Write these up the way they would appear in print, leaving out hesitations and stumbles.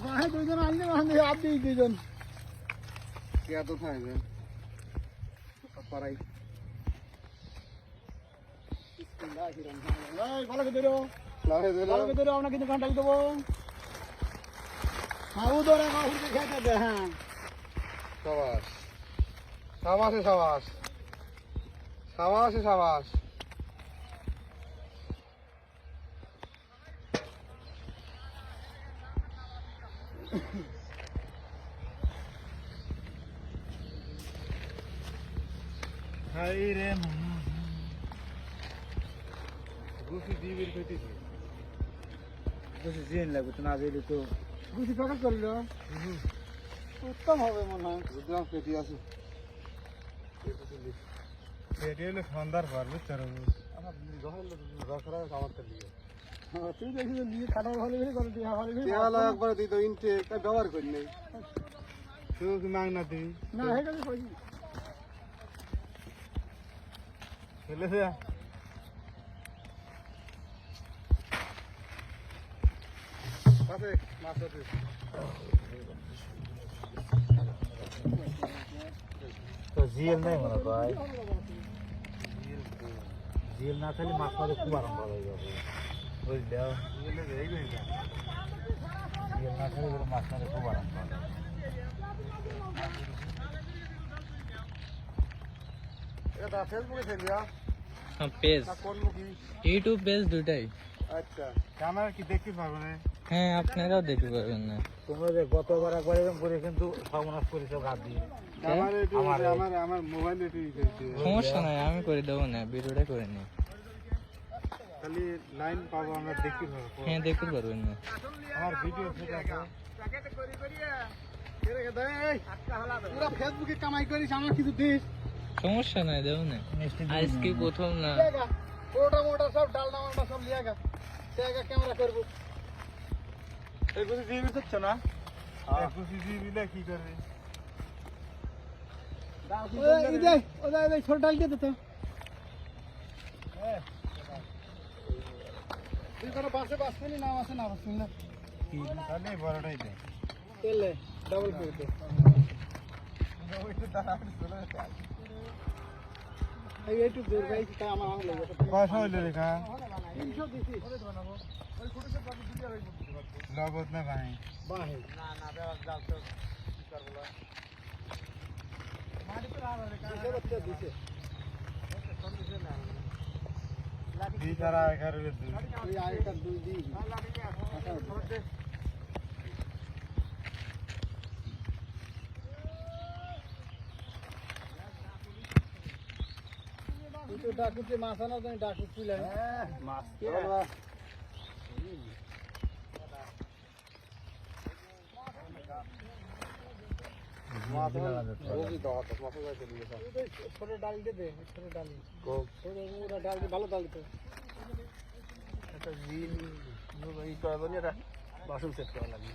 ভাই দুইজন আনলে আপনি দুইজন তো থাকবে পারাই ভালো করে আমরা কিন্তু কন্টাক্ট দেবো হ্যাঁ সাবাস সাবাসে সাবাস সাবাসে সাবাস হাই রে গুছি দিবির কইতেছে গুছি জিন লাগবে তো না দিলে তো গুছি প্রকাশ করলো উত্তম হবে মনে হয় বুঝলাম পেটি আছে পেটি হলে সন্ধ্যার পর বুঝতে পারবো আমার রসরা আমার তো নিয়ে তুই দেখি নিয়ে কাটার ভালো করে দিয়ে ভালো একবার দিই তো ইনটে ব্যবহার করি নাই তুই কি মাগ না দিবি না এটা তো কই চলে যা পাশে মাছ আছে তো জিএল নাই মনে ভাই জিএল না থাকলে মাছ মারে খুব আরাম হয়ে যাবে বুঝলেও জিএল না থাকলে মাছ মারে খুব আরাম পাবে এটা ফেসবুকে ছেড়ে পেজ ইউটিউব পেজ দুটাই আচ্ছা ক্যামেরা কি দেখতে পারবে না হ্যাঁ আপনারাও দেখতে পারবেন না তোমরা যে গতবার একবার এরকম করে কিন্তু সর্বনাশ করেছো গাছ দিয়ে আমার মোবাইলে সমস্যা নাই আমি করে দেবো না ভিডিওটা করে নি খালি লাইন পাবো আমরা দেখতে পারবো হ্যাঁ দেখতে পারবেন না আমার ভিডিও ঠিক আছে পুরো ফেসবুকে কামাই করিস আমার কিছু দিস সমস্যা নাই দেবো না আজকে প্রথম না ওটা মোটা সব ডালনা মালটা সব লিয়া গা ক্যামেরা করবো এগুলো জিবি দিচ্ছ না এগুলো জিবি না কি করবে ছোট ডাল দিয়ে দিতে তুই কোনো বাসে বাস পেলি নাম আছে না বাস না তাহলে বড়টাই দে তেলে ডাবল করে দে এইটু দূর ভাই তা আমার ভালো লাগে কয়শো হইলো রেখা 300 দিছি ওই ছোট ছোট বাকি দুইটা হইব লাগত না ভাই বাহে না না জাল তো কি করব মাটি তো আর রেখা দিছে বাচ্চা দিছে দি তারা 11 এর দুই ওই আইটা দুই দি তো ডাকুতে মাছ আনা তো ডাকু তুলে মাছ কি ছোট ডাল দে ছোট ডাল ডাল ভালো ডাল তো একটা জিল এই করা এটা বাসন সেট করা লাগবে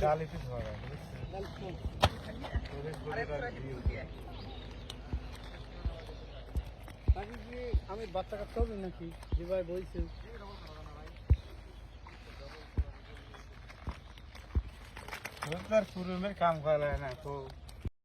ডাল একটু ধরা আমি বাচ্চা কাচ্চা হবে নাকি যে ভাই বলছে পুরো কাম করা না তো